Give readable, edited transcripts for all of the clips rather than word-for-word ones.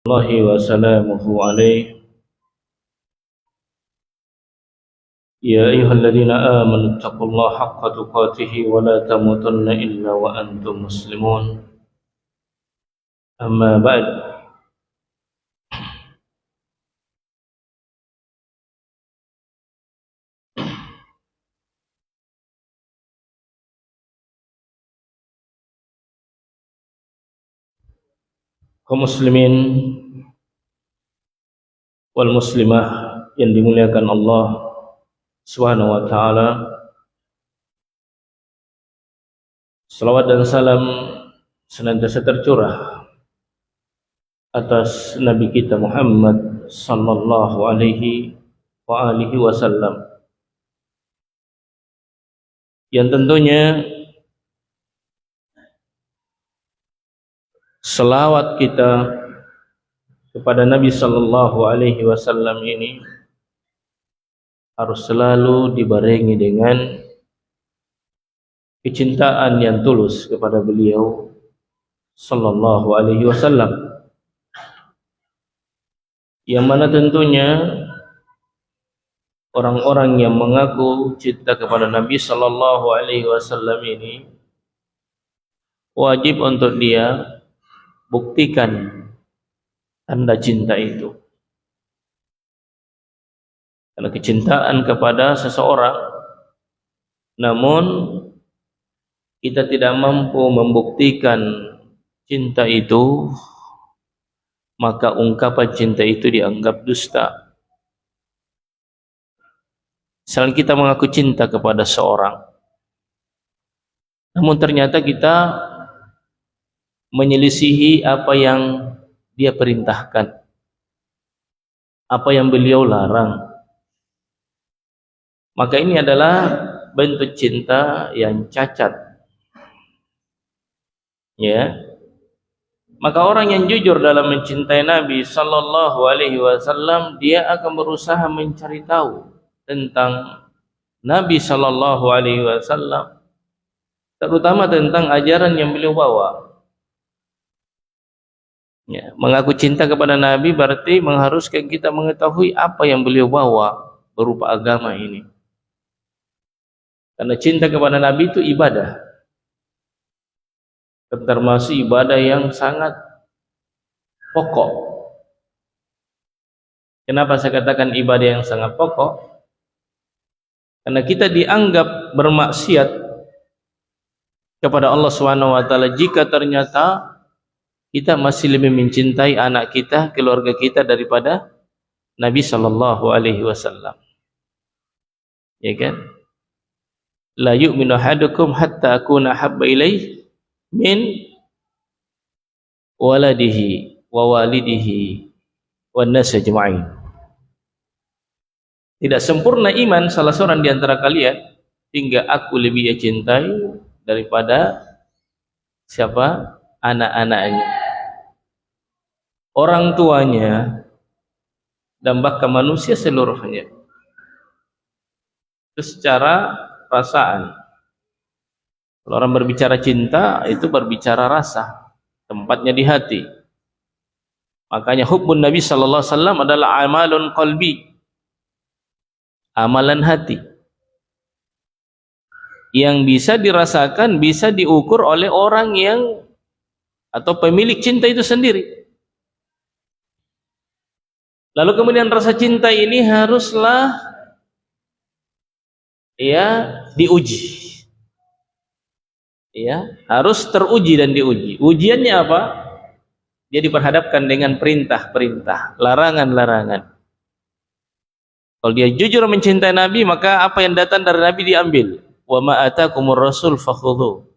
الله وسلامه عليه يا أيها الذين آمنوا اتقوا الله حق تقاته ولا تموتن إلا وأنتم مسلمون أما بعد kaum muslimin wal muslimah yang dimuliakan Allah Subhanahu wa taala, salawat dan salam senantiasa tercurah atas Nabi kita Muhammad sallallahu alaihi wa alihi wasallam, yang tentunya selawat kita kepada Nabi sallallahu alaihi wasallam ini harus selalu dibarengi dengan kecintaan yang tulus kepada beliau sallallahu alaihi wasallam, yang mana tentunya orang-orang yang mengaku cinta kepada Nabi sallallahu alaihi wasallam ini wajib untuk dia buktikan tanda cinta itu. Karena kecintaan kepada seseorang, namun kita tidak mampu membuktikan cinta itu, maka ungkapan cinta itu dianggap dusta. Misalnya kita mengaku cinta kepada seorang, namun ternyata kita menyelisihi apa yang dia perintahkan, apa yang beliau larang, maka ini adalah bentuk cinta yang cacat, ya. Maka orang yang jujur dalam mencintai Nabi sallallahu alaihi wasallam, dia akan berusaha mencari tahu tentang Nabi sallallahu alaihi wasallam, terutama tentang ajaran yang beliau bawa. Ya, mengaku cinta kepada Nabi berarti mengharuskan kita mengetahui apa yang beliau bawa berupa agama ini. Karena cinta kepada Nabi itu ibadah, termasuk ibadah yang sangat pokok. Kenapa saya katakan ibadah yang sangat pokok? Karena kita dianggap bermaksiat kepada Allah Subhanahu wa taala jika ternyata kita masih lebih mencintai anak kita, keluarga kita daripada Nabi sallallahu alaihi wasallam. Ya kan? La yu'minu ahadukum hatta akuna habba ilaihi min waladihi wa walidihi wan nas ajma'in. Tidak sempurna iman salah seorang di antara kalian hingga aku lebih ia cintai daripada siapa? Anak-anaknya, orang tuanya, dan bahkan manusia seluruhnya. Itu secara perasaan. Kalau orang berbicara cinta, itu berbicara rasa, tempatnya di hati. Makanya hubbun Nabi sallallahu alaihi wasallam adalah amalun qalbi, amalan hati, yang bisa dirasakan, bisa diukur oleh orang yang atau pemilik cinta itu sendiri. Lalu kemudian rasa cinta ini haruslah ya diuji, ya harus teruji dan diuji. Ujiannya apa? Dia diperhadapkan dengan perintah-perintah, larangan-larangan. Kalau dia jujur mencintai Nabi, maka apa yang datang dari Nabi diambil. Wa ma atakumur rasul fakhudhu.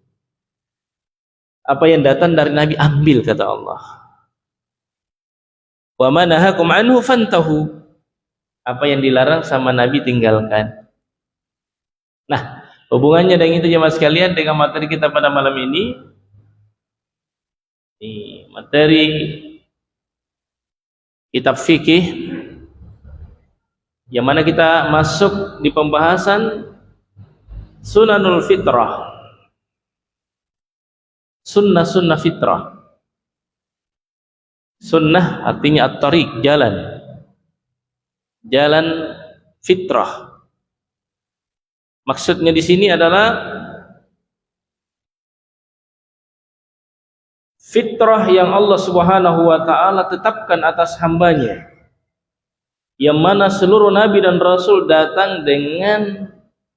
Apa yang datang dari Nabi ambil, kata Allah. Wa ma nahakum anhu fantahu. Apa yang dilarang sama Nabi tinggalkan. Nah, hubungannya dengan itu jemaah sekalian dengan materi kita pada malam ini, materi kitab fikih, yang mana kita masuk di pembahasan sunanul fitrah, sunnah-sunnah fitrah. Sunnah artinya at-tariq, jalan. Jalan fitrah. Maksudnya di sini adalah fitrah yang Allah Subhanahu wa taala tetapkan atas hambanya, yang mana seluruh nabi dan rasul datang dengan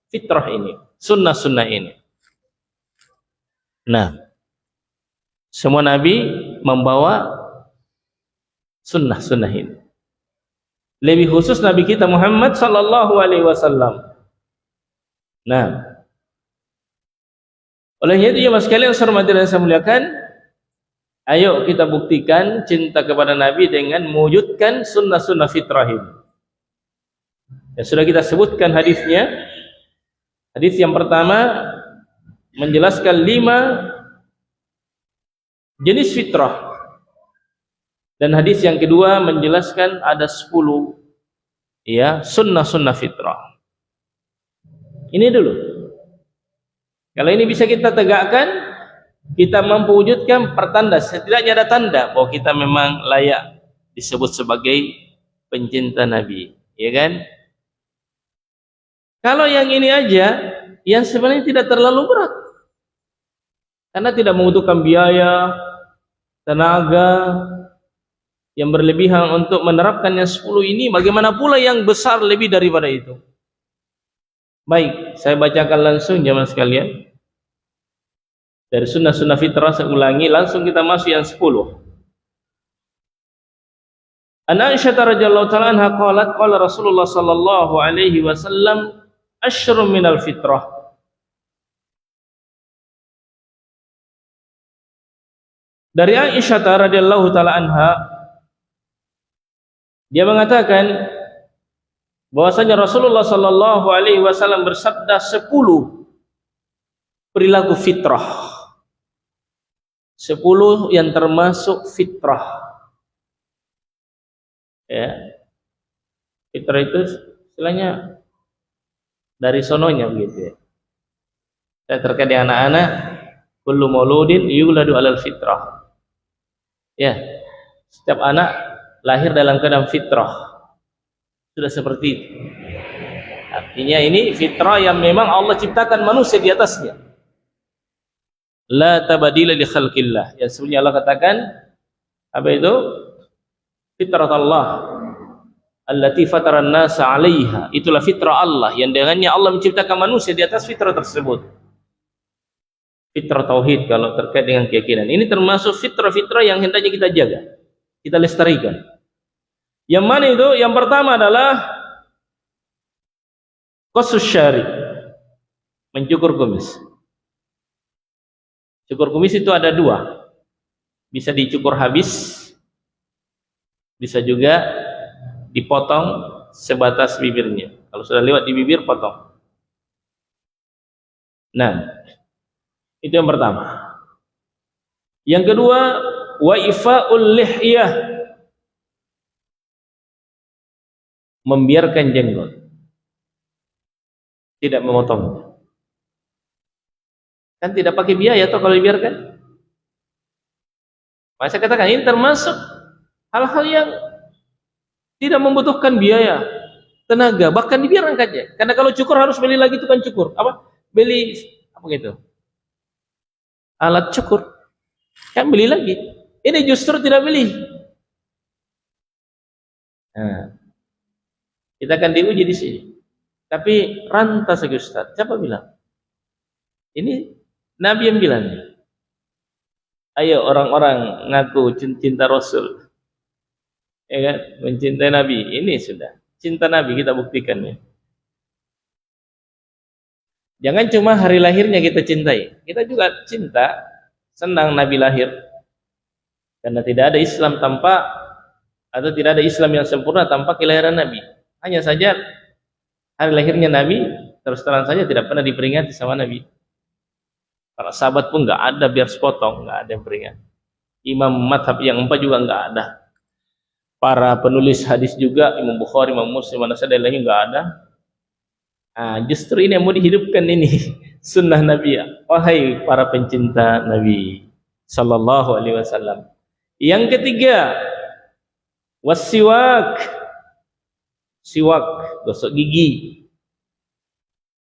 fitrah ini, sunnah-sunnah ini. Nah, semua nabi membawa sunnah-sunnah ini. Lebih khusus nabi kita Muhammad sallallahu alaihi wasallam. Nah, oleh itu ya mas sekalian yang saya muliakan, ayo kita buktikan cinta kepada Nabi dengan mewujudkan sunnah-sunnah fitrah ini. Ya, sudah kita sebutkan hadisnya. Hadis yang pertama menjelaskan 5 jenis fitrah. Dan hadis yang kedua menjelaskan ada 10 ya, sunnah-sunnah fitrah. Ini dulu. Kalau ini bisa kita tegakkan, kita mampu wujudkan pertanda, setidaknya ada tanda bahwa kita memang layak disebut sebagai pencinta Nabi, ya kan? Kalau yang ini aja, yang sebenarnya tidak terlalu berat, karena tidak membutuhkan biaya, tenaga yang berlebihan untuk menerapkan yang 10 ini. Bagaimana pula yang besar lebih daripada itu? Baik, saya bacakan langsung jemaah sekalian. Dari sunnah-sunnah fitrah saya ulangi, langsung kita masuk yang 10. An Aisyah radhiyallahu ta'ala anha qalat qala Rasulullah sallallahu alaihi wasallam asyrun minal fitrah. Dari Aisyah radhiyallahu ta'ala anha, dia mengatakan bahwasanya Rasulullah sallallahu alaihi wasallam bersabda 10 perilaku fitrah. 10 yang termasuk fitrah. Ya. Fitrah itu istilahnya dari sononya begitu ya. Dan terkait dengan anak-anak, kullu mauludin yuladu alal fitrah. Ya. Setiap anak lahir dalam keadaan fitrah. Sudah seperti itu. Artinya ini fitrah yang memang Allah ciptakan manusia di atasnya. La tabadila li khalqillah. Yang sebenarnya Allah katakan apa itu? Fitrah Allah allati fataran nasa 'alaiha. Itulah fitrah Allah yang dengannya Allah menciptakan manusia di atas fitrah tersebut. Fitrah tauhid kalau terkait dengan keyakinan. Ini termasuk fitrah-fitrah yang hendaknya kita jaga, kita lestarikan. Yang mana itu? Yang pertama adalah qasus syari, mencukur kumis. Cukur kumis itu ada 2, bisa dicukur habis, bisa juga dipotong sebatas bibirnya. Kalau sudah lewat di bibir, potong. Nah, itu yang pertama. Yang kedua, wa ifa'ul lihyah, membiarkan jenggot, tidak memotongnya. Kan tidak pakai biaya atau kalau dibiarkan. Maka saya katakan ini termasuk hal-hal yang tidak membutuhkan biaya, tenaga, bahkan dibiarkan saja. Karena kalau cukur harus beli lagi tukang cukur. Apa? Beli apa gitu? Alat cukur. Kan beli lagi. Ini justru tidak beli. Nah, kita akan diuji di sini. Tapi rantas saja Ustaz. Siapa bilang? Ini Nabi yang bilang. Ayo orang-orang ngaku cinta Rasul, ya kan? Mencintai Nabi. Ini sudah cinta Nabi, kita buktikan ya. Jangan cuma hari lahirnya kita cintai, kita juga cinta, senang Nabi lahir. Karena tidak ada Islam tanpa, atau tidak ada Islam yang sempurna tanpa kelahiran Nabi. Hanya saja hari lahirnya Nabi terus terang saja tidak pernah diperingati sama Nabi. Para sahabat pun nggak ada biar sepotong, nggak ada yang peringati. Imam madhab yang 4 juga nggak ada. Para penulis hadis juga, Imam Bukhari, Imam Muslim, mana saja lainnya nggak ada. Nah, justru ini yang mau dihidupkan ini sunnah Nabi. Wahai para pencinta Nabi Sallallahu Alaihi Wasallam. Yang ketiga, Wasiwak, siwak, gosok gigi,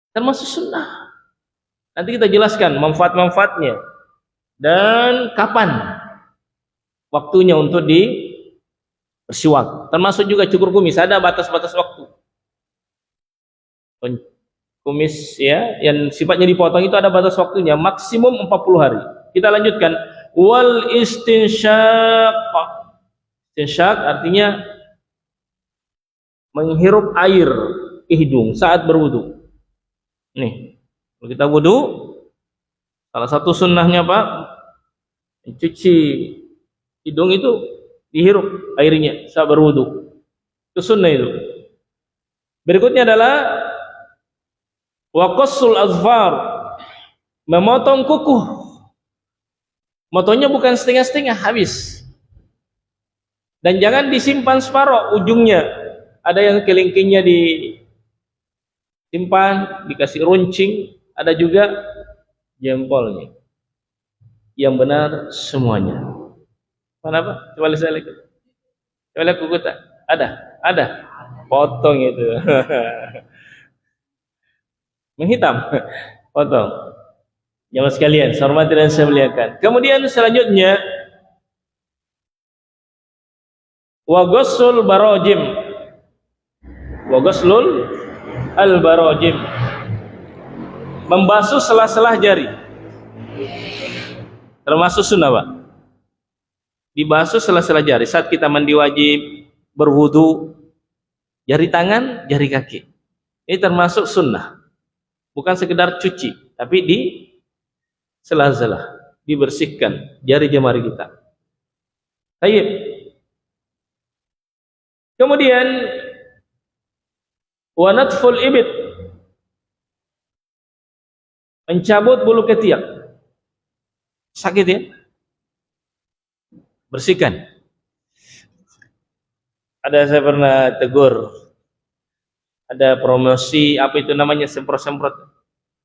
termasuk sunnah. Nanti kita jelaskan manfaat-manfaatnya dan kapan waktunya untuk bersiwak. Termasuk juga cukur kumis, ada batas-batas waktu. Kumis ya yang sifatnya dipotong itu ada batas waktunya, maksimum 40 hari. Kita lanjutkan. Wal istinsyaq. Istinsyaq artinya menghirup air ke hidung saat berwudu. Nih, kalau kita wudu, salah satu sunnahnya Pak, mencuci hidung itu dihirup airnya saat berwudu. Itu sunnah itu. Berikutnya adalah wa qassul azfar, memotong kuku. Motongnya bukan setengah-setengah, habis. Dan jangan disimpan separuh ujungnya. Ada yang kelingkingnya disimpan, dikasih runcing, ada juga jempolnya. Yang benar semuanya. Mana Pak? Coba lihat saya lagi. Coba lihat kuku tak? Ada. Potong itu. Menghitam, potong. Jamaah sekalian, saya hormati dan saya muliakan. Kemudian selanjutnya wa ghusl barajim. Wa ghuslul al-barajim, membasuh sela-sela jari. Termasuk sunnah, Pak. Dibasuh sela-sela jari saat kita mandi wajib, berwudu, jari tangan, jari kaki. Ini termasuk sunnah. Bukan sekedar cuci, tapi di sela-sela dibersihkan jari jemari kita. Baik. Kemudian wa natful ibit, mencabut bulu ketiak. Sakit ya? Bersihkan. Ada saya pernah tegur, ada promosi apa itu namanya, semprot-semprot.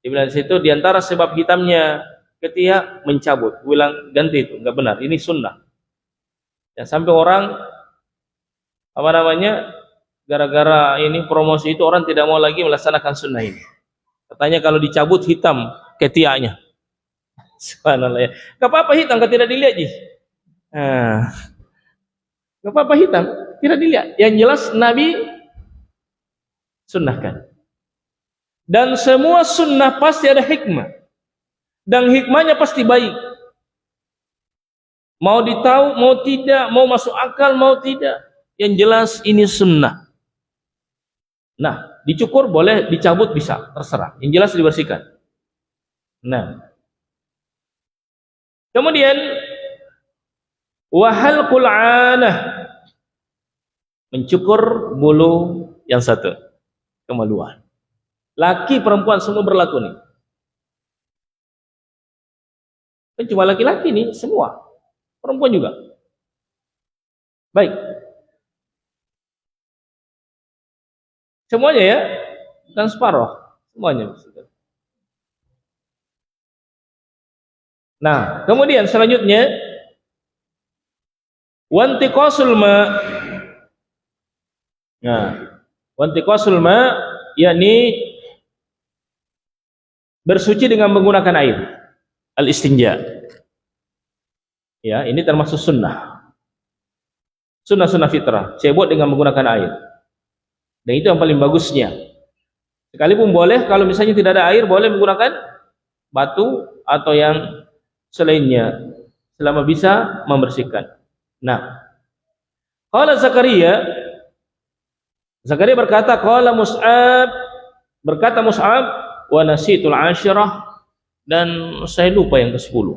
Dibilang situ diantara sebab hitamnya ketiak mencabut. Bilang ganti itu, enggak benar. Ini sunnah. Dan sampai orang apa namanya, gara-gara ini promosi itu orang tidak mau lagi melaksanakan sunnah ini. Katanya kalau dicabut hitam ketiaknya. Subhanallah ya. Enggak apa-apa hitam, kalau tidak dilihat ji. Enggak apa-apa hitam, tidak dilihat. Yang jelas Nabi sunnahkan. Dan semua sunnah pasti ada hikmah. Dan hikmahnya pasti baik. Mau ditahu, mau tidak, mau masuk akal, mau tidak. Yang jelas ini sunnah. Nah, dicukur boleh, dicabut bisa, terserah. Yang jelas dibersihkan. Nah. Kemudian wahal qul'anah, mencukur bulu yang satu. Kemaluan. Laki perempuan semua berlaku nih. Kan cuma laki-laki nih, semua. Perempuan juga. Baik. Semuanya ya, bukan separuh. Semuanya. Nah, kemudian selanjutnya wantiqasul ma. Nah, wantiqasul ma yakni bersuci dengan menggunakan air, al-istinja. Ya, ini termasuk sunnah. Sunnah fitrah, cebok dengan menggunakan air. Dan itu yang paling bagusnya. Sekalipun boleh kalau misalnya tidak ada air, boleh menggunakan batu atau yang selainnya selama bisa membersihkan. Nah, qala Zakaria berkata, qala Mus'ab, berkata Mus'ab, wa nasitul ashirah, dan saya lupa yang ke-10.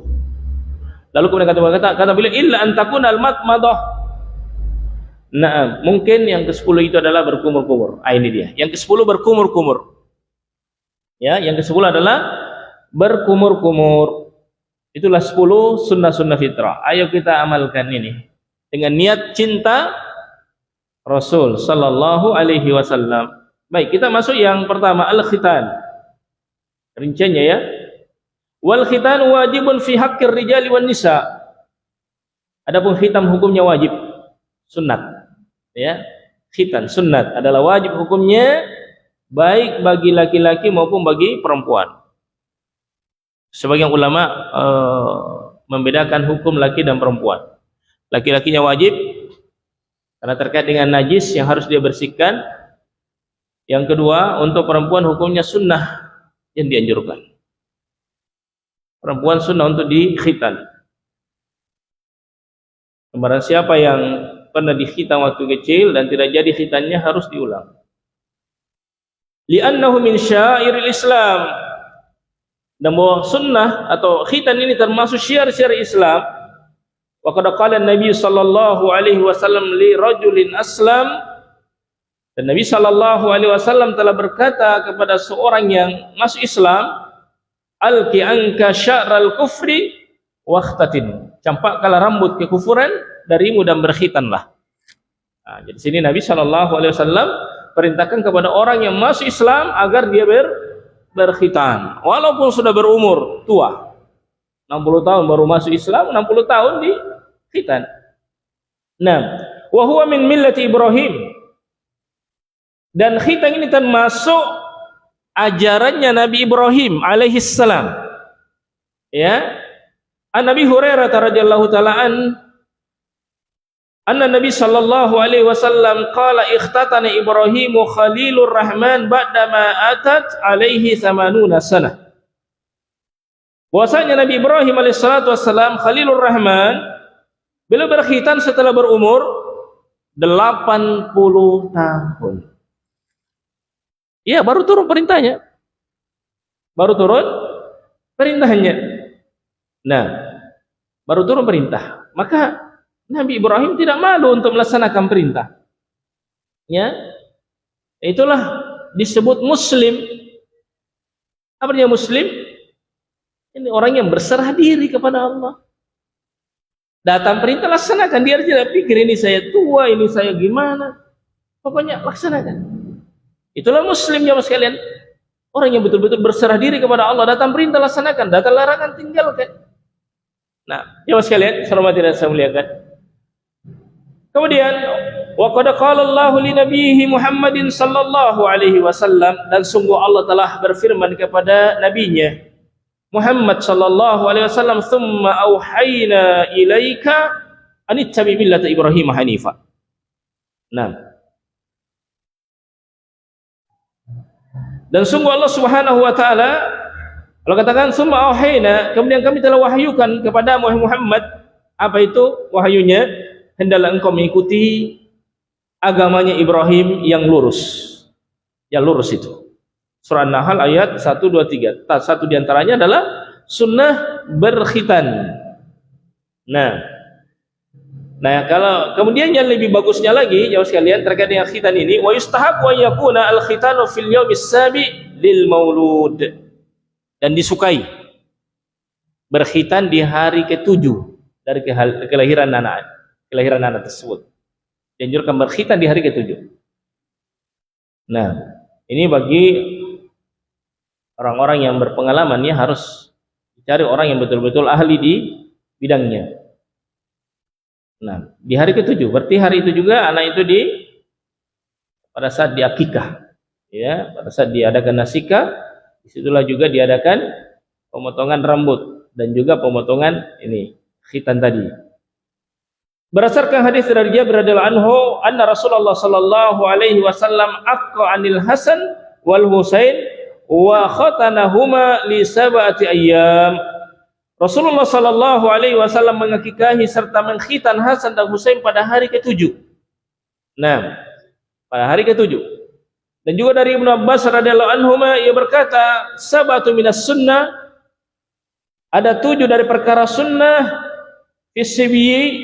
Lalu kemudian kata beliau, illa an takuna al-matmadah. Nah, mungkin yang ke-10 itu adalah berkumur-kumur. Ini dia. Yang ke-10 berkumur-kumur. Ya, yang ke-10 adalah berkumur-kumur. Itulah 10 sunnah-sunnah fitrah. Ayo kita amalkan ini dengan niat cinta Rasul sallallahu alaihi wasallam. Baik, kita masuk yang pertama, al-khitan. Rinciannya ya. Wal khitan wajibun fi haqqir rijali wan nisa. Adapun khitam hukumnya wajib, sunat. Ya, khitan sunnat adalah wajib hukumnya baik bagi laki-laki maupun bagi perempuan. Sebagian ulama membedakan hukum laki dan perempuan. Laki-lakinya wajib karena terkait dengan najis yang harus dia bersihkan. Yang kedua, untuk perempuan hukumnya sunnah yang dianjurkan. Perempuan sunnah untuk dikhitan. Barang siapa yang pernah dikhitan waktu kecil dan tidak jadi khitannya harus diulang. Li'annahu min syairil Islam. Dan bahwa sunnah atau khitan ini termasuk syiar-syiar Islam. Wa qad qala Nabi sallallahu alaihi wasallam li rajulin aslam. Dan Nabi sallallahu alaihi wasallam telah berkata kepada seorang yang masuk Islam, alqi anka sya'ral kufri waqtatin. Campakkanlah rambut kekufuran darimu dan berkhitanlah. Nah, jadi sini Nabi sallallahu alaihi wasallam perintahkan kepada orang yang masuk Islam agar dia berkhitan walaupun sudah berumur tua. 60 tahun baru masuk Islam, 60 tahun di khitan. Nah, wa huwa min millati Ibrahim. Dan khitan ini termasuk ajarannya Nabi Ibrahim alaihi salam. Ya. An Nabi Hurairah radhiyallahu taala anna Nabi sallallahu alaihi wasallam qala ikhtatana Ibrahimu khalilur rahman ba'dama atat alaihi 80 sanah. Bahwasanya Nabi Ibrahim alaihi salatu wasallam khalilur rahman beliau berkhitan setelah berumur 80 tahun. Ya, baru turun perintahnya. Baru turun perintahnya. Nah, baru turun perintah. Maka Nabi Ibrahim tidak malu untuk melaksanakan perintah. Ya. Itulah disebut muslim. Apa artinya muslim? Ini orang yang berserah diri kepada Allah. Datang perintah laksanakan. Dia tidak pikir ini saya tua, ini saya gimana. Pokoknya laksanakan. Itulah muslim jamaah sekalian. Orang yang betul-betul berserah diri kepada Allah. Datang perintah laksanakan, datang larangan tinggalkan. Nah, jamaah sekalian, hormati dan saya muliakan. Kemudian, wa qad qala Allahu li nabiyhi Muhammadin sallallahu alaihi wasallam, dan sungguh Allah telah berfirman kepada nabinya Muhammad sallallahu alaihi wasallam, "Tsumma auhayna ilaika an ittabi millata Ibrahim hanifa." Nah, dan sungguh Allah Subhanahu wa taala kalau katakan summa auhayna, kemudian kami telah wahyukan kepada Muhammad. Apa itu wahyunya? Hendaklah engkau mengikuti agamanya Ibrahim yang lurus. Yang lurus itu. Surah An-Nahl ayat 1 2 3. Satu di antaranya adalah sunnah berkhitan. Nah, kalau kemudian yang lebih bagusnya lagi, jamaah sekalian, terkait dengan khitan ini, wa yustahab wa yakuna al-khitanu fil yaumis sabi lil maulud. Dan disukai berkhitan di hari ke-7 dari kelahiran anak tersebut. Dianjurkan berkhitan di hari ke-7. Nah, ini bagi orang-orang yang berpengalaman, ya harus dicari orang yang betul-betul ahli di bidangnya. Nah, di hari ke-7, berarti hari itu juga anak itu pada saat diakikah, ya, pada saat diadakan nasikah, disitulah juga diadakan pemotongan rambut dan juga pemotongan ini khitan tadi. Berdasarkan hadis dari Jabir radhiyallahu anhu, anna Rasulullah sallallahu alaihi wasallam aqqa 'anil Hasan wal Husain wa khatanahuma li sab'ati ayyam. Rasulullah sallallahu alaihi wasallam mengakikahi serta mengkhitan Hasan dan Husain pada hari ke-7. Nah, pada hari ke-7. Dan juga dari Ibnu Abbas radhiyallahu anhuma, ia berkata, sab'atu minas sunnah, ada 7 dari perkara sunnah fisibyi,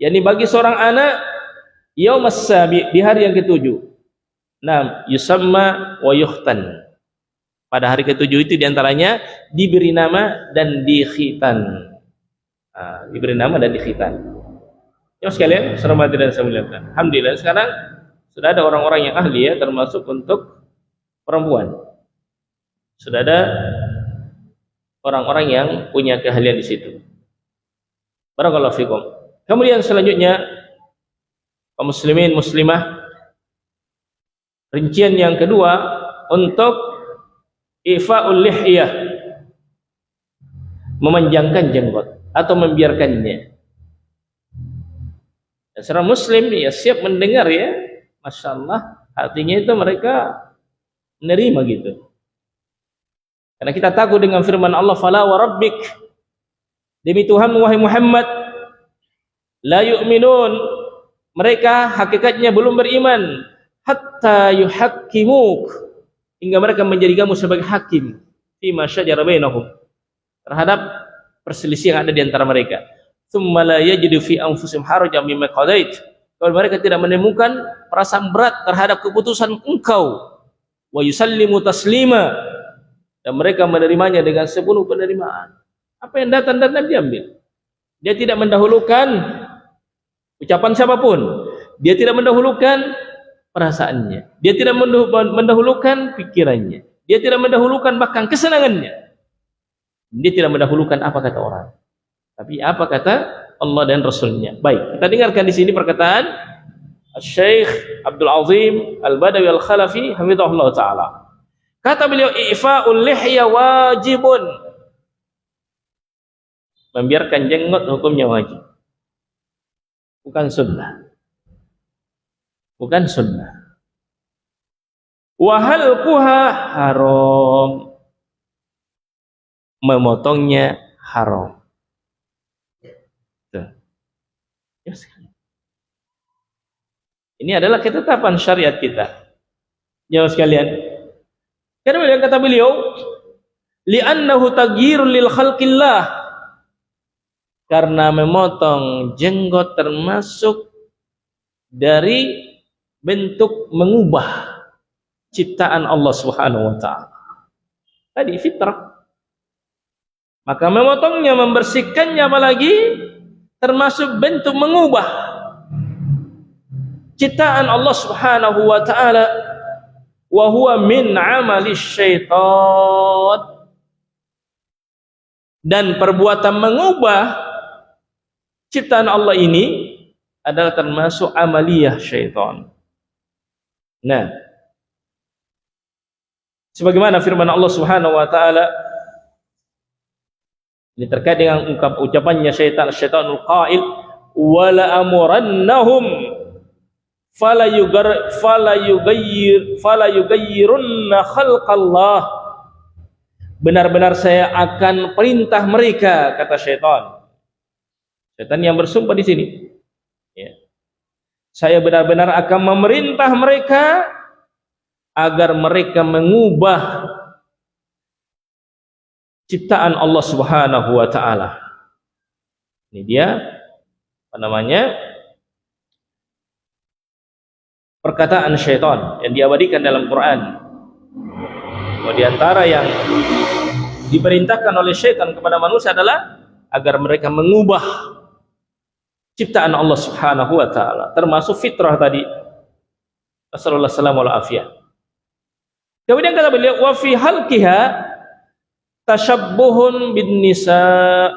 yakni bagi seorang anak, yaumas sabi, di hari yang ke-7. Nah, yusamma wa yukhtan. Pada hari ke-7 itu diantaranya diberi nama dan dikhitan. Diberi nama dan dikhitan. Ya sekalian, hormati dan saya muliakan. Alhamdulillah sekarang sudah ada orang-orang yang ahli, ya, termasuk untuk perempuan. Sudah ada orang-orang yang punya keahlian di situ. Barakallahu fikum. Kemudian selanjutnya kaum muslimin muslimah. Rincian yang kedua untuk ifa'ul lihyah, memanjangkan jenggot atau membiarkannya. Dan seorang muslim ya siap mendengar ya, masya Allah, hatinya itu mereka menerima gitu. Karena kita takut dengan firman Allah, fala wa rabbik, demi Tuhan wahai Muhammad, la yu'minun, mereka hakikatnya belum beriman, hatta yuhakkimuk, hingga mereka menjadi kamu sebagai hakim fima syajara bainahum, terhadap perselisihan yang ada di antara mereka. Tsumma la yajidu fi anfusihim harajan mimma qadait, kalau mereka tidak menemukan perasaan berat terhadap keputusan engkau, wa yusallimu taslima, dan mereka menerimanya dengan sepenuh penerimaan. Apa yang datang diambil. Dia tidak mendahulukan ucapan siapapun, dia tidak mendahulukan perasaannya, dia tidak mendahulukan pikirannya, dia tidak mendahulukan bahkan kesenangannya, dia tidak mendahulukan apa kata orang, tapi apa kata Allah dan Rasulnya. Baik, kita dengarkan di sini perkataan Syekh Abdul Azim Al-Badawi Al-Khalafi hafizahullah taala. Kata beliau, ifa'ul lihya wajibun, membiarkan jenggot hukumnya wajib, bukan sunnah, bukan sunnah. Wa halquha haram, memotongnya haram. Ini adalah ketetapan syariat kita. Jemaah sekalian, karena kata beliau, li'annahu taghyirun lil khalqillah, karena memotong jenggot termasuk dari bentuk mengubah ciptaan Allah Subhanahu wa taala. Tadi fitrah. Maka memotongnya, membersihkannya apalagi termasuk bentuk mengubah ciptaan Allah Subhanahu wa taala, wa huwa min amali syaitan, dan perbuatan mengubah ciptaan Allah ini adalah termasuk amaliyah syaitan. Nah, sebagaimana firman Allah Subhanahu wa taala, ini terkait dengan ucapannya syaitanul qail, wala amurannahum fala yugayyirunna khalqallah, benar-benar saya akan perintah mereka, kata syaitan. Syaitan yang bersumpah di sini. Ya. Saya benar-benar akan memerintah mereka agar mereka mengubah ciptaan Allah Subhanahu wa taala. Ini dia apa namanya? Perkataan syaitan yang diabadikan dalam Quran. Bahwa di antara yang diperintahkan oleh syaitan kepada manusia adalah agar mereka mengubah ciptaan Allah Subhanahu wa taala, termasuk fitrah tadi. Rasulullah sallallahu alaihi wasallam. Kemudian kata beliau, wa fi halqiha tasyabbuhun bin nisa,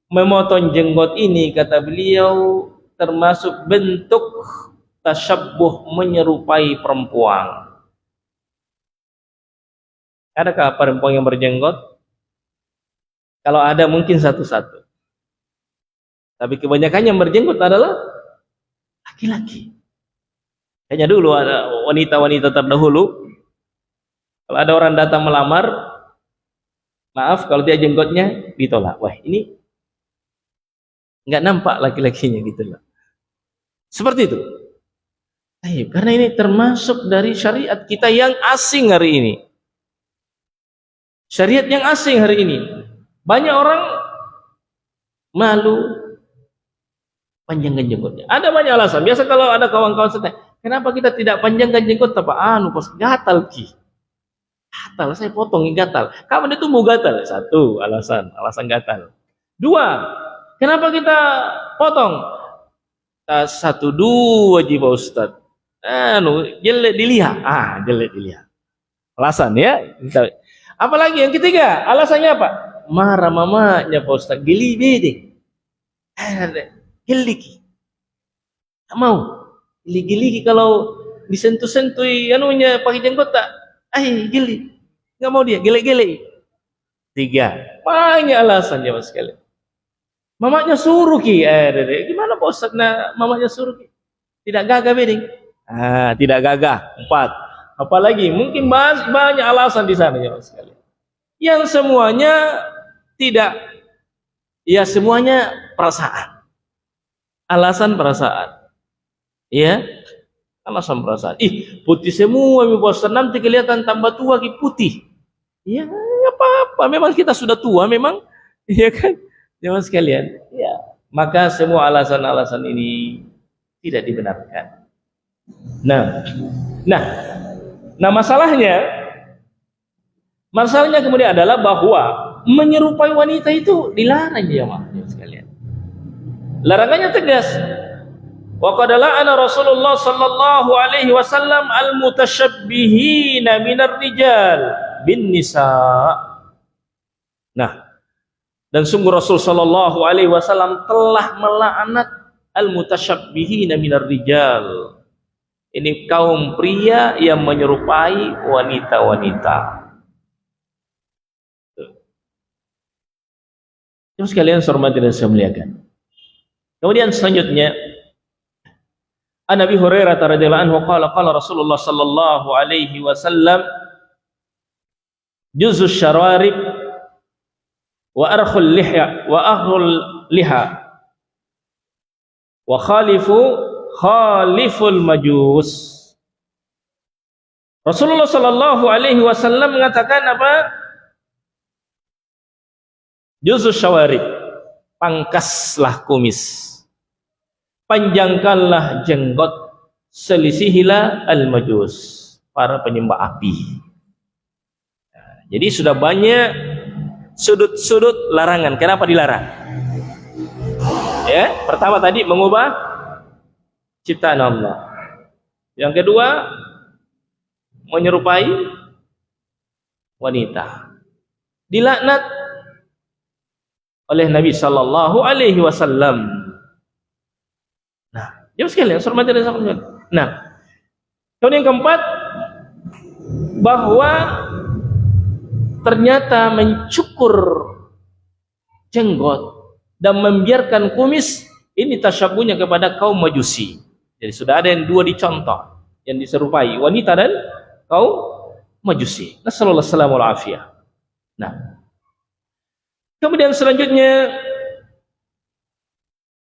memotong jenggot ini kata beliau termasuk bentuk tasyabbuh, menyerupai perempuan. Adakah perempuan yang berjenggot? Kalau ada mungkin satu-satu, tapi kebanyakan yang berjenggot adalah laki-laki. Hanya dulu ada wanita-wanita terdahulu, kalau ada orang datang melamar, maaf kalau dia jenggotnya ditolak. Wah, ini nggak nampak laki-lakinya gitu loh. Seperti itu. Karena ini termasuk dari syariat kita yang asing hari ini. Syariat yang asing hari ini. Banyak orang malu panjangkan jenggotnya. Ada banyak alasan. Biasa kalau ada kawan-kawan saya, kenapa kita tidak panjangkan jenggot? Pas gatal ki. Gatal, saya potong gatal. Kapan itu mau gatal? Satu alasan gatal. Dua, kenapa kita potong? Satu dua ji Pak Ustaz. Jelek dilihat. Jelek dilihat. Alasan ya. Apalagi yang ketiga, alasannya apa? Marah mamanya Pak Ustaz. Geli bede. Geliki. Tak mau. Gili-gili kalau disentuh-sentuh anunya pakai jenggot tak? Gili. Enggak mau dia, gele-gele. 3. Banyak alasan jemaah sekalian. Mamanya suruh ki. Gimana Pak Ustaz mamanya suruh ki? Tidak gagah beding. Tidak gagah. 4. Apalagi mungkin banyak alasan di sana jemaah sekalian. Yang semuanya tidak, ya semuanya perasaan. Alasan perasaan. Ya, alasan perasaan. Putih semua Pak Ustaz, nanti kelihatan tambah tua ki putih. Ya, enggak apa-apa. Memang kita sudah tua memang. Ya kan? Jemaah sekalian. Ya, maka semua alasan-alasan ini tidak dibenarkan. Nah, masalahnya kemudian adalah bahwa menyerupai wanita itu dilarang jemaah sekalian. Larangannya tegas. Wa qad la'ana Rasulullah sallallahu alaihi wasallam al-mutasyabbihina minar rijal bin nisa. Nah, dan sungguh Rasul sallallahu alaihi wasallam telah melaknat al-mutasyabbihina minar rijal. Ini kaum pria yang menyerupai wanita-wanita. Terus sekalian hormati dan saya muliakan. Kemudian selanjutnya An Abi Hurairah radhiyallahu anhu qala Rasulullah sallallahu alaihi wasallam juzus syarwarib wa arkhul liha wa khaliful majus. Rasulullah sallallahu alaihi wasallam mengatakan apa? Juzus syawarib, pangkaslah kumis, panjangkanlah jenggot, selisihilah al-majus, para penyembah api. Jadi sudah banyak sudut-sudut larangan. Kenapa dilarang? Ya, pertama tadi mengubah ciptaan Allah. Yang kedua, menyerupai wanita. Dilaknat oleh Nabi sallallahu alaihi wasallam. Nah, jemaah sekalian, hormati dan saya. Nah, kemudian yang keempat, bahwa ternyata mencukur jenggot dan membiarkan kumis ini tasyabuhnya kepada kaum Majusi. Jadi sudah ada yang dua dicontoh, yang diserupai wanita dan kaum Majusi. Nasallallahu alaihi wasallam. Nah, kemudian selanjutnya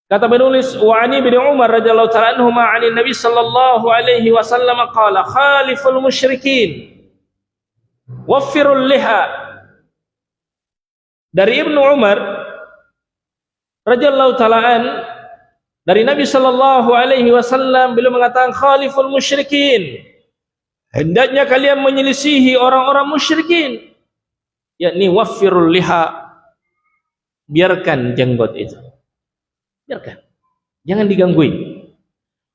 kata penulis, wa ani bin Umar radhiyallahu ta'ala anhuma 'anil Nabi sallallahu alaihi wasallam qala khaliful musyrikin waffirul liha. Dari Ibnu Umar radhiyallahu ta'ala an, dari Nabi sallallahu alaihi wasallam beliau mengatakan khaliful musyrikin, hendaknya kalian menyelisihi orang-orang musyrikin, yakni waffirul liha, biarkan jenggot itu, biarkan, jangan digangguin.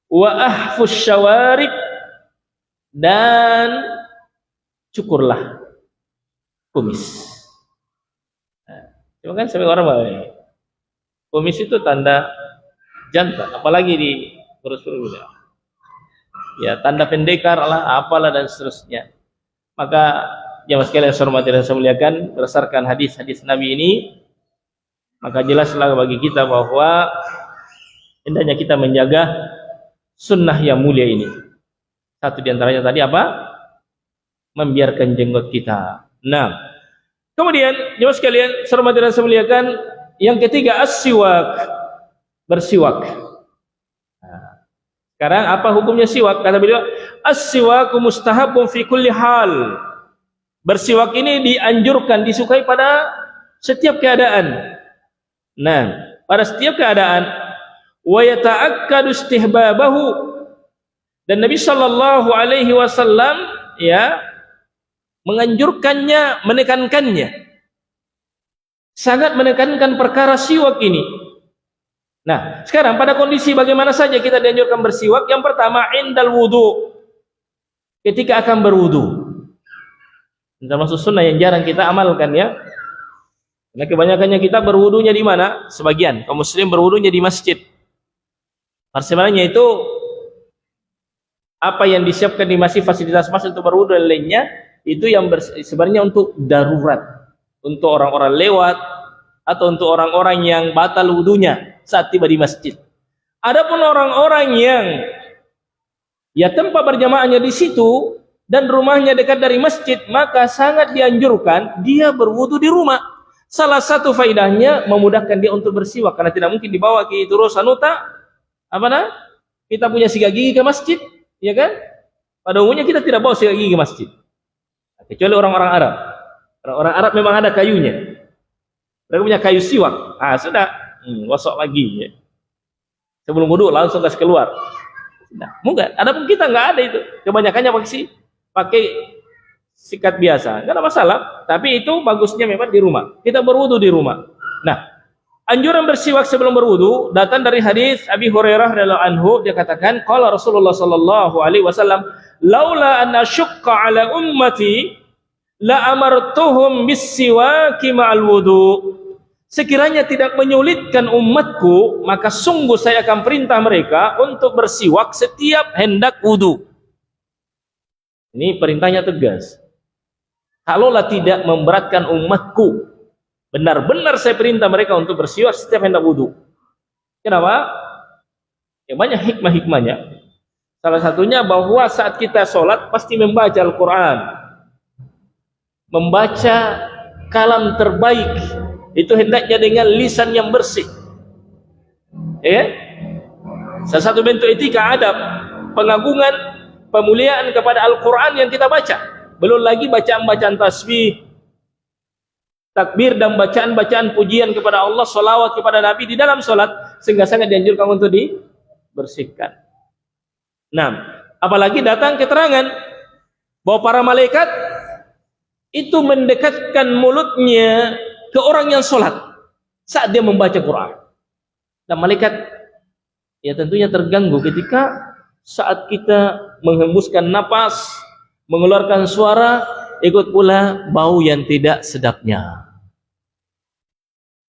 Wa ahfus syawarib, dan cukurlah kumis. Cuma kan sebagai orang baik, kumis itu tanda jantan, apalagi di urus-urus ya, tanda pendekar lah, apalah dan seterusnya. Maka jemaah sekalian hormati dan saya muliakan, berdasarkan hadis-hadis Nabi ini, maka jelaslah bagi kita bahwa hendaknya kita menjaga sunnah yang mulia ini. Satu diantaranya tadi apa? Membiarkan jenggot kita. Nah, kemudian jemaah sekalian hormati dan saya muliakan, yang ketiga as-siwak, bersiwak. Nah, sekarang apa hukumnya siwak? Kata beliau, as-siwaku mustahabun fi kulli hal. Bersiwak ini dianjurkan, disukai pada setiap keadaan. Nah, pada setiap keadaan, wa yata'akkadu istihbabahu, dan Nabi sallallahu alaihi wasallam ya menganjurkannya, menekankannya, sangat menekankan perkara siwak ini. Nah, sekarang pada kondisi bagaimana saja kita dianjurkan bersiwak? Yang pertama, indal wudu, ketika akan berwudu. Termasuk sunnah yang jarang kita amalkan ya. Karena kebanyakannya kita berwudunya di mana? Sebagian kaum muslim berwudunya di masjid. Sebenarnya itu apa yang disiapkan di masjid, fasilitas masjid untuk berwudu dan lainnya, itu yang sebenarnya untuk darurat, untuk orang-orang lewat atau untuk orang-orang yang batal wudunya saat tiba di masjid. Adapun orang-orang yang ya tempat berjamaahnya di situ dan rumahnya dekat dari masjid, maka sangat dianjurkan dia berwudu di rumah. Salah satu faedahnya memudahkan dia untuk bersiwak, karena tidak mungkin dibawa ke terus anuta kita punya sikat gigi ke masjid, ya kan? Pada umumnya kita tidak bawa sikat gigi ke masjid, kecuali orang-orang Arab. Orang-orang Arab memang ada kayunya, mereka punya kayu siwak. Sudah, gosok lagi ya. Sebelum wudu langsung kasih keluar. Nah, mungkin. Adapun kita nggak ada itu, kebanyakannya pakai sikat biasa, nggak ada masalah. Tapi itu bagusnya memang di rumah. Kita berwudu di rumah. Nah, anjuran bersiwak sebelum berwudu datang dari hadis Abi Hurairah radhiyallahu anhu. Dia katakan, qala Rasulullah sallallahu alaihi wasallam, laula an asyqa ala ummati la amartuhum bis-siwaki ma'al wudu. Sekiranya tidak menyulitkan umatku, maka sungguh saya akan perintah mereka untuk bersiwak setiap hendak wudu. Ini perintahnya tegas. Kalaulah tidak memberatkan umatku, benar-benar saya perintah mereka untuk bersiwak setiap hendak wudu. Kenapa? Ya, banyak hikmah-hikmahnya. Salah satunya bahwa saat kita sholat pasti membaca Al-Quran, membaca kalam terbaik, itu hendaknya dengan lisan yang bersih. Ya? Salah satu bentuk etika, adab, pengagungan, pemuliaan kepada Al-Quran yang kita baca. Belum lagi bacaan-bacaan tasbih, takbir, dan bacaan-bacaan pujian kepada Allah, salawat kepada Nabi di dalam sholat, sehingga sangat dianjurkan untuk dibersihkan. Nah, apalagi datang keterangan bahwa para malaikat itu mendekatkan mulutnya ke orang yang sholat saat dia membaca Quran. Dan malaikat ya tentunya terganggu ketika saat kita menghembuskan napas, mengeluarkan suara, ikut pula bau yang tidak sedapnya.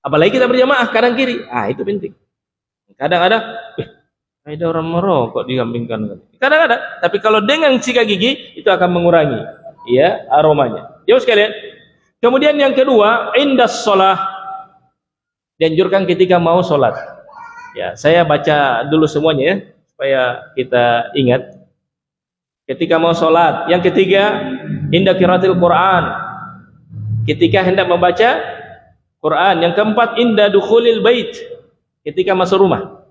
Apalagi kita berjamaah kanan kiri, itu penting. Kadang-kadang ada orang merokok digampingkan. Kadang-kadang, tapi kalau dengan sikat gigi itu akan mengurangi ya aromanya. Jauh sekalian. Kemudian yang kedua, indas sholah, dianjurkan ketika mau sholat. Ya, saya baca dulu semuanya ya, supaya kita ingat. Ketika mau sholat. Yang ketiga, inda qiraatil Quran, ketika hendak membaca Quran. Yang keempat, inda dukhulil bait, ketika masuk rumah.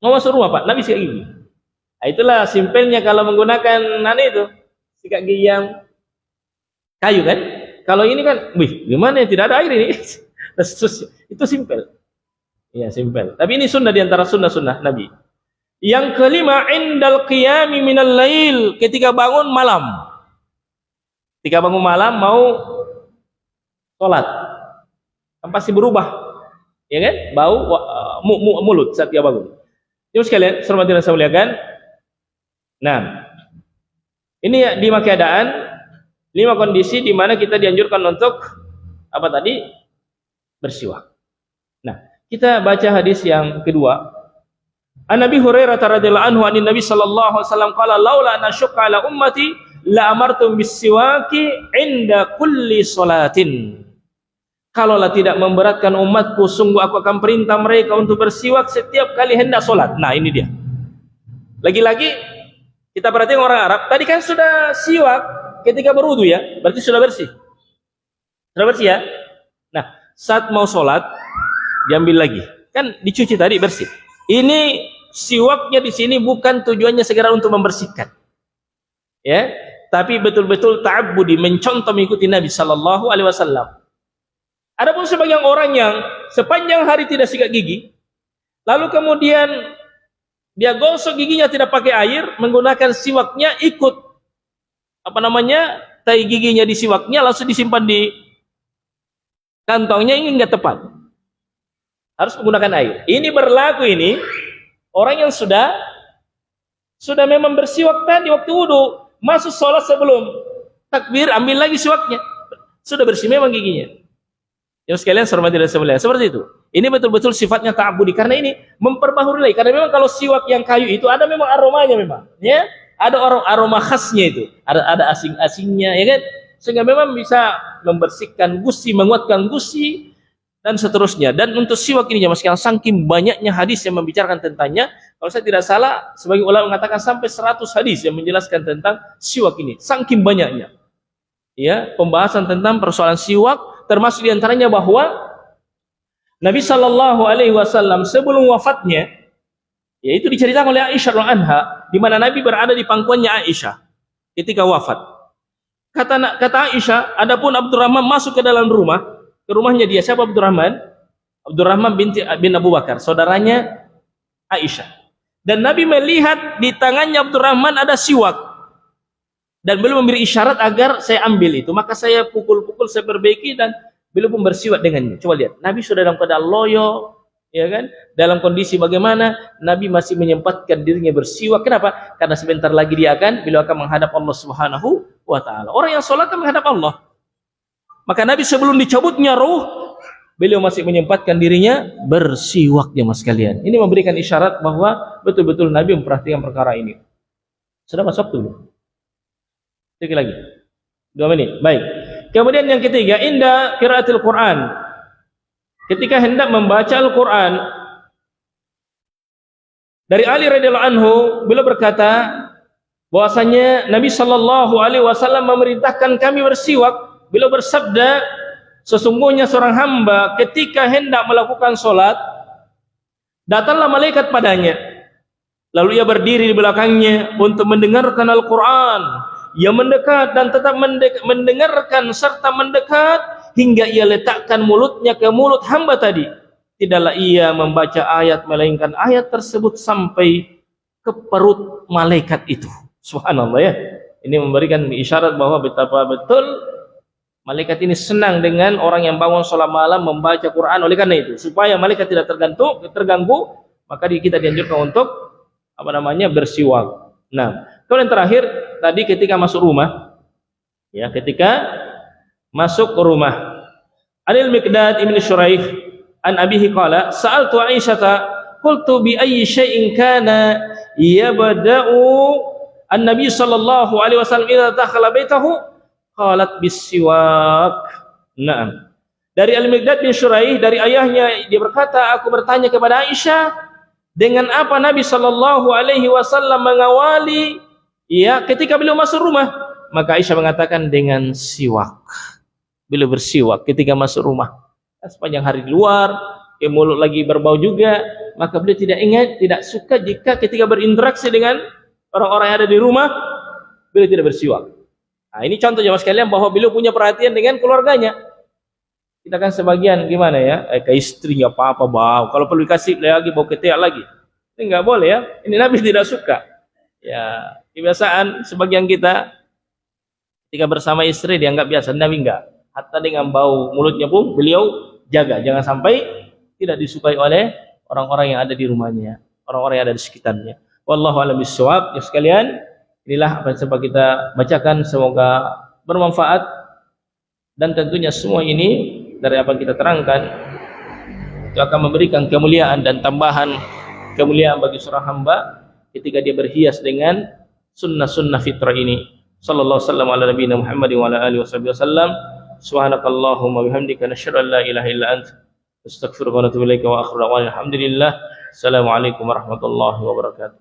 Mau masuk rumah Pak, Nabi sikat gigi. Itulah simpelnya kalau menggunakan itu sikat gigi yang kayu kan. Kalau ini kan, gimana ya, tidak ada air ini. Itu simpel. Ya simpel. Tapi ini sunnah diantara sunnah-sunnah Nabi. Yang kelima, indal qiyami minal lail, ketika bangun malam. Ketika bangun malam mau sholat, kan pasti berubah, ya kan? Bau mulut saat dia bangun. Jadi sekalian, hormati saya muliakan. Nah, ini ya, 5 keadaan, 5 kondisi di mana kita dianjurkan untuk bersiwak. Nah, kita baca hadis yang kedua. An Nabi Hurairah radhiyallahu anhu anin Nabi sallallahu alaihi wasallam qala laula an asyqa ala ummati la amartum bis-siwaki inda kulli salatin. Kalaulah tidak memberatkan umatku, sungguh aku akan perintah mereka untuk bersiwak setiap kali hendak salat. Nah, ini dia. Lagi-lagi kita perhatikan orang Arab, tadi kan sudah siwak ketika berwudu ya, berarti sudah bersih. Sudah bersih ya? Nah, saat mau salat diambil lagi. Kan dicuci tadi bersih. Ini siwaknya di sini bukan tujuannya segera untuk membersihkan, ya, tapi betul-betul ta'abbudi, mencontoh mengikuti Nabi Sallallahu Alaihi Wasallam. Adapun sebagian orang yang sepanjang hari tidak sikat gigi, lalu kemudian dia gosok giginya tidak pakai air, menggunakan siwaknya ikut tai giginya di siwaknya langsung disimpan di kantongnya, ini nggak tepat. Harus menggunakan air. Ini berlaku ini orang yang sudah memang bersiwak tadi waktu wudu, masuk sholat sebelum takbir ambil lagi siwaknya, sudah bersih memang giginya. Yang sekalian hormati dan semuanya seperti itu. Ini betul-betul sifatnya ta'abudi, karena ini memperbaharui lagi. Karena memang kalau siwak yang kayu itu ada memang aromanya memang, ya. Ada aroma khasnya itu, ada asing-asingnya, ya kan? Sehingga memang bisa membersihkan gusi, menguatkan gusi, dan seterusnya. Dan untuk siwak ini jemaah sekalian, saking banyaknya hadis yang membicarakan tentangnya, kalau saya tidak salah, sebagian ulama mengatakan sampai 100 hadis yang menjelaskan tentang siwak ini, saking banyaknya. Ya, pembahasan tentang persoalan siwak, termasuk diantaranya bahwa Nabi Shallallahu Alaihi Wasallam sebelum wafatnya, yaitu diceritakan oleh Aisyah radhiyallahu anha, di mana Nabi berada di pangkuannya Aisyah ketika wafat. Kata Aisyah, adapun Abdurrahman masuk ke dalam rumah, ke rumahnya dia. Siapa Abdurrahman? Abdurrahman bin Abu Bakar, saudaranya Aisyah. Dan Nabi melihat di tangannya Abdurrahman ada siwak, dan beliau memberi isyarat agar saya ambil itu. Maka saya pukul-pukul, saya perbaiki, dan beliau pun bersiwak dengannya. Coba lihat, Nabi sudah dalam keadaan loyo, ya kan? Dalam kondisi bagaimana, Nabi masih menyempatkan dirinya bersiwak. Kenapa? Karena sebentar lagi beliau akan menghadap Allah Subhanahu wa Ta'ala. Orang yang sholat kan menghadap Allah. Maka Nabi sebelum dicabutnya ruh, beliau masih menyempatkan dirinya bersiwak, jemaah sekalian. Ini memberikan isyarat bahwa betul-betul Nabi memperhatikan perkara ini. Sudah masuk dulu. Sedikit lagi. 2 menit. Baik. Kemudian yang ketiga, inda qiraatil Quran. Ketika hendak membaca Al-Quran, dari Ali radhiyallahu anhu, beliau berkata bahwasanya Nabi Shallallahu Alaihi Wasallam memerintahkan kami bersiwak. Beliau bersabda, sesungguhnya seorang hamba ketika hendak melakukan sholat, datanglah malaikat padanya, lalu ia berdiri di belakangnya untuk mendengarkan Al-Quran. Ia mendekat dan tetap mendengarkan serta mendekat hingga ia letakkan mulutnya ke mulut hamba tadi. Tidaklah ia membaca ayat, melainkan ayat tersebut sampai ke perut malaikat itu. Subhanallah, ya. Ini memberikan isyarat bahwa betapa betul malaikat ini senang dengan orang yang bangun sholat malam membaca Quran. Oleh karena itu, supaya malaikat tidak terganggu, maka kita dianjurkan untuk bersiwak. Nah, kemudian terakhir tadi ketika masuk rumah, ya, ketika masuk ke rumah. Anil Miqdad ibn Shuraih an abihi qala sa'altu Aisyata qultu bi ayyi syai'in kana yabda'u an-nabi sallallahu alaihi wasallam idza dakhala baitahu qalat bis-siwak. Naam. Dari Al-Miqdad bin Shuraih, dari ayahnya, dia berkata, aku bertanya kepada Aisyah, dengan apa Nabi sallallahu alaihi wasallam mengawali, ya, ketika beliau masuk rumah? Maka Aisyah mengatakan dengan siwak. Beliau bersiwak ketika masuk rumah. Sepanjang hari di luar, mulut lagi berbau juga, maka beliau tidak suka jika ketika berinteraksi dengan orang-orang yang ada di rumah, beliau tidak bersiwak. Nah, ini contoh jemaah sekalian bahwa beliau punya perhatian dengan keluarganya. Kita kan sebagian gimana ya, ke istri apa-apa bau, kalau perlu dikasih lagi bau ketiak lagi. Ini nggak boleh, ya. Ini Nabi tidak suka. Ya, kebiasaan sebagian kita ketika bersama istri dianggap biasa, Nabi enggak. Hatta dengan bau mulutnya pun beliau jaga, jangan sampai tidak disukai oleh orang-orang yang ada di rumahnya, orang-orang yang ada di sekitarnya. Wallahu a'lam bishawab. Ya sekalian, inilah apa yang sempat kita bacakan, semoga bermanfaat, dan tentunya semua ini dari apa yang kita terangkan itu akan memberikan kemuliaan dan tambahan kemuliaan bagi seorang hamba ketika dia berhias dengan sunnah-sunnah fitrah ini. Sallallahu alaihi wasallam ala nabiyina Muhammadin wa ala alihi wasallam. Subhanakallahumma bihamdika nasyhadu an la ilaha illa anta astaghfiruka wa atubu ilaika wa akhiru da'wana alhamdulillah. Assalamualaikum warahmatullahi wabarakatuh.